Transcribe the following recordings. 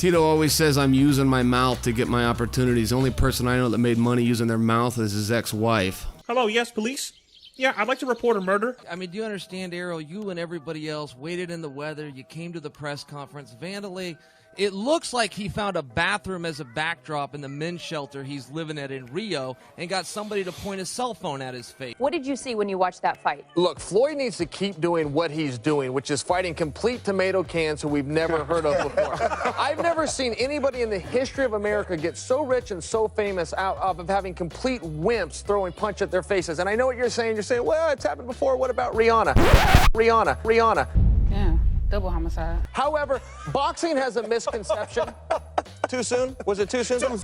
Tito always says I'm using my mouth to get my opportunities. The only person I know that made money using their mouth is his ex-wife. Hello, yes, police? Yeah, I'd like to report a murder. I mean, do you understand, Errol? You and everybody else waited in the weather. You came to the press conference. Vandalay, it looks like he found a bathroom as a backdrop in the men's shelter he's living at in Rio and got somebody to point a cell phone at his face. What did you see when you watched that fight? Look, Floyd needs to keep doing what he's doing, which is fighting complete tomato cans who we've never heard of before. I've never seen anybody in the history of America get so rich and so famous out of having complete wimps throwing punch at their faces. And I know what you're saying. You're saying, well, it's happened before. What about Rihanna? Rihanna. Yeah, double homicide. However, boxing has a misconception. Too soon? Was it too soon?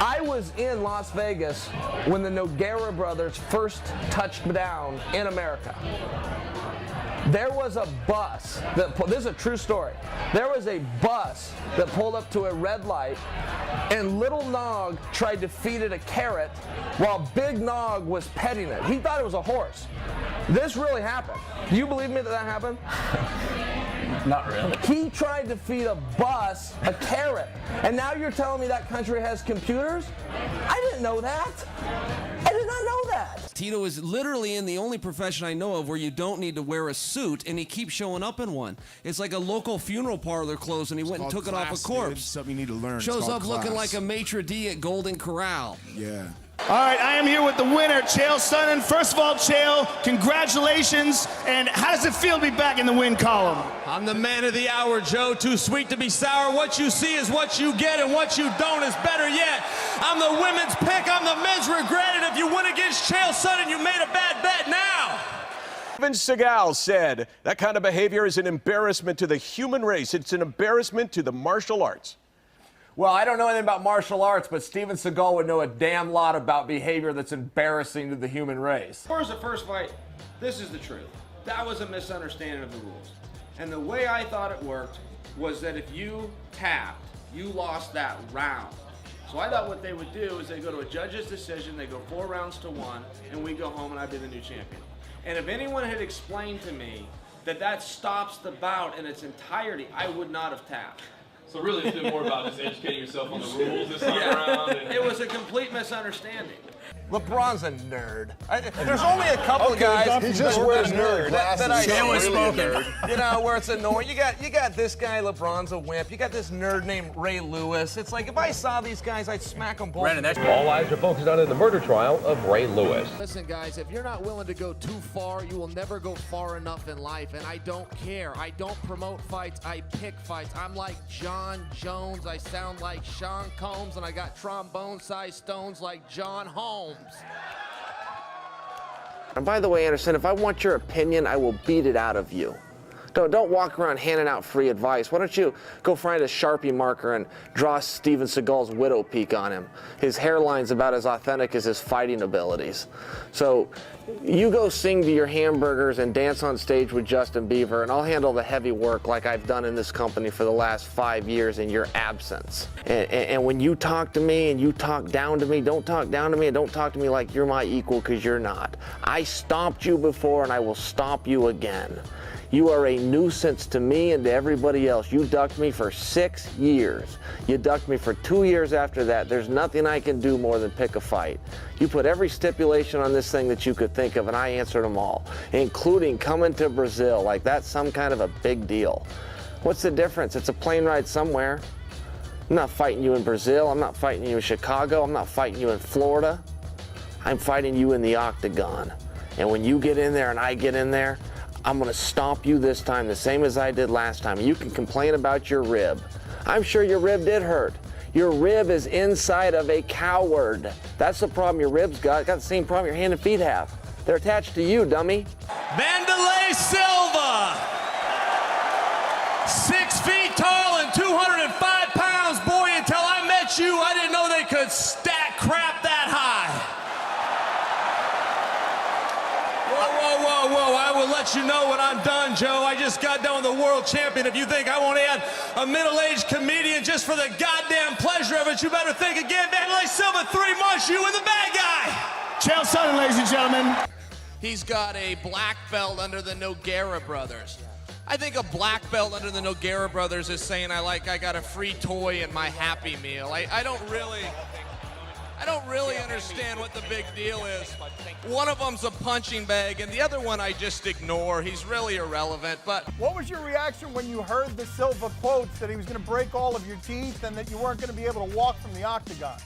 I was in Las Vegas when the Nogueira brothers first touched down in America. There was a bus this is a true story. There was a bus that pulled up to a red light, and Little Nog tried to feed it a carrot while Big Nog was petting it. He thought it was a horse. This really happened. Do you believe me that happened? Not really. He tried to feed a bus a carrot, and now you're telling me that country has computers? I didn't know that. I did not know that. Tito is literally in the only profession I know of where you don't need to wear a suit, and he keeps showing up in one. It's like a local funeral parlor closed, and he went and took it off a corpse. It's something you need to learn. Shows up looking like a maitre d' at Golden Corral. Yeah. All right, I am here with the winner, Chael Sonnen. First of all, Chael, congratulations. And how does it feel to be back in the win column? I'm the man of the hour, Joe. Too sweet to be sour. What you see is what you get, and what you don't is better yet. I'm the women's pick. I'm the men's regret. And if you win against Chael Sonnen, you made a bad bet now. Steven Seagal said that kind of behavior is an embarrassment to the human race. It's an embarrassment to the martial arts. Well, I don't know anything about martial arts, but Steven Seagal would know a damn lot about behavior that's embarrassing to the human race. As far as the first fight, this is the truth. That was a misunderstanding of the rules. And the way I thought it worked was that if you tapped, you lost that round. So I thought what they would do is they go to a judge's decision, they go 4 rounds to 1, and we go home and I'd be the new champion. And if anyone had explained to me that that stops the bout in its entirety, I would not have tapped. So really, it's been more about just educating yourself on the rules this time around. And It was a complete misunderstanding. LeBron's a nerd. There's only a couple of guys. He just wears nerd glasses. That I know, Really spoken. a nerd. You know, where it's annoying. You got this guy, LeBron's a wimp. You got this nerd named Ray Lewis. It's like if I saw these guys, I'd smack them both. All eyes are focused on the murder trial of Ray Lewis. Listen, guys, if you're not willing to go too far, you will never go far enough in life, and I don't care. I don't promote fights, I pick fights. I'm like John Jones, I sound like Sean Combs, and I got trombone-sized stones like John Holmes. And by the way, Anderson, if I want your opinion, I will beat it out of you. Don't walk around handing out free advice. Why don't you go find a Sharpie marker and draw Steven Seagal's widow peak on him? His hairline's about as authentic as his fighting abilities. So you go sing to your hamburgers and dance on stage with Justin Bieber, and I'll handle the heavy work like I've done in this company for the last 5 years in your absence. And when you talk to me and you talk down to me, don't talk down to me and don't talk to me like you're my equal, because you're not. I stomped you before and I will stomp you again. You are a nuisance to me and to everybody else. You ducked me for 6 years. You ducked me for 2 years after that. There's nothing I can do more than pick a fight. You put every stipulation on this thing that you could think of, and I answered them all, including coming to Brazil. Like that's some kind of a big deal. What's the difference? It's a plane ride somewhere. I'm not fighting you in Brazil. I'm not fighting you in Chicago. I'm not fighting you in Florida. I'm fighting you in the octagon. And when you get in there and I get in there, I'm going to stomp you this time the same as I did last time. You can complain about your rib. I'm sure your rib did hurt. Your rib is inside of a coward. That's the problem your rib's got. It's got the same problem your hand and feet have. They're attached to you, dummy. Vandalay Silva, 6 feet tall and 205 pounds. Boy, until I met you, I didn't know they could stack crap that high. Whoa, I will let you know when I'm done, Joe. I just got done with the world champion. If you think I won't add a middle-aged comedian just for the goddamn pleasure of it, you better think again. Vandalay Silva, 3 months, you and the bad guy. Chael Sonnen, ladies and gentlemen. He's got a black belt under the Nogueira brothers. I think a black belt under the Nogueira brothers is saying I got a free toy in my Happy Meal. I don't really understand what the big deal is. One of them's a punching bag, and the other one I just ignore. He's really irrelevant. But what was your reaction when you heard the Silva quotes that he was going to break all of your teeth and that you weren't going to be able to walk from the octagon?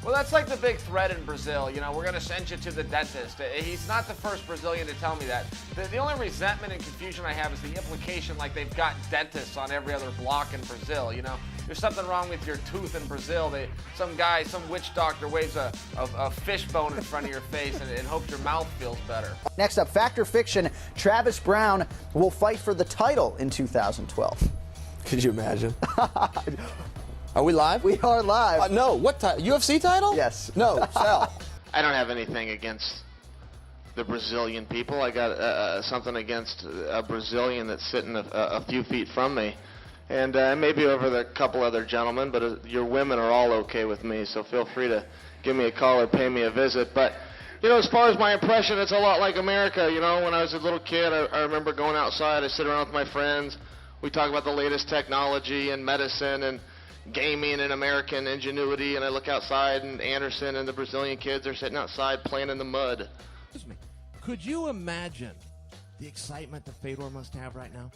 Well, that's like the big threat in Brazil. You know, we're going to send you to the dentist. He's not the first Brazilian to tell me that. The only resentment and confusion I have is the implication like they've got dentists on every other block in Brazil, you know. There's something wrong with your tooth in Brazil. Some guy, some witch doctor waves a fish bone in front of your face and hopes your mouth feels better. Next up, Fact or Fiction, Travis Brown will fight for the title in 2012. Could you imagine? Are we live? We are live. No, what title? UFC title? Yes. No, sell. I don't have anything against the Brazilian people. I got something against a Brazilian that's sitting a few feet from me. And maybe over the couple other gentlemen, but your women are all okay with me, so feel free to give me a call or pay me a visit. But, you know, as far as my impression, it's a lot like America. You know, when I was a little kid, I remember going outside. I sit around with my friends. We talk about the latest technology and medicine and gaming and American ingenuity, and I look outside, and Anderson and the Brazilian kids are sitting outside playing in the mud. excuse me, could you imagine the excitement that Fedor must have right now?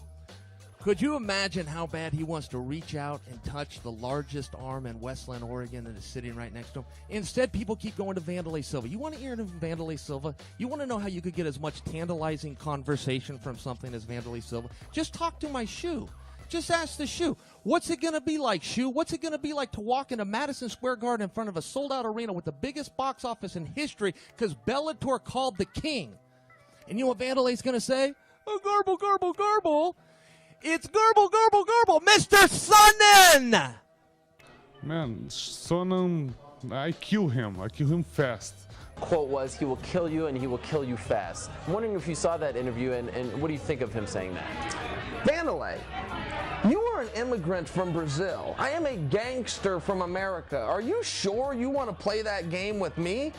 Could you imagine how bad he wants to reach out and touch the largest arm in Westland, Oregon that is sitting right next to him? Instead, people keep going to Vanderlei Silva. You want to hear Vanderlei Silva? You want to know how you could get as much tantalizing conversation from something as Vanderlei Silva? Just talk to my shoe. Just ask the shoe. What's it going to be like, shoe? What's it going to be like to walk into Madison Square Garden in front of a sold-out arena with the biggest box office in history because Bellator called the king? And you know what Vanderlei's going to say? Oh, garble, garble, garble. It's garble, garble, garble, Mr. Sonnen! Man, Sonnen, I kill him fast. Quote was, he will kill you and he will kill you fast. I'm wondering if you saw that interview and what do you think of him saying that? Vanderlei, you are an immigrant from Brazil. I am a gangster from America. Are you sure you want to play that game with me?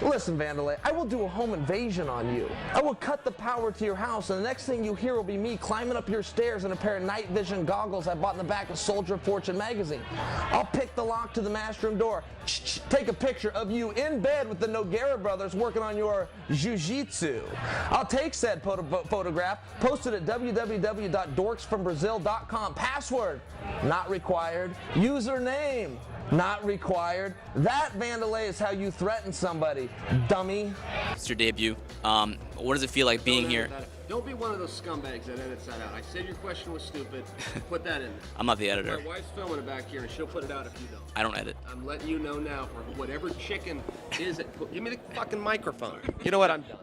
Listen, Vanderlei, I will do a home invasion on you. I will cut the power to your house, and the next thing you hear will be me climbing up your stairs in a pair of night vision goggles I bought in the back of Soldier of Fortune magazine. I'll pick the lock to the master room door, take a picture of you in bed with the Nogueira brothers working on your jiu-jitsu. I'll take said photograph, post it at www.dorksfrombrazil.com. Password, not required. Username, not required. That, Vanderlei, is how you threaten somebody, dummy. It's your debut. What does it feel like being here? Don't be one of those scumbags that edits that out. I said your question was stupid. Put that in there. I'm not the editor. My wife's filming it back here, and she'll put it out if you don't. I don't edit. I'm letting you know now for whatever chicken is it. Give me the fucking microphone. You know what? I'm done.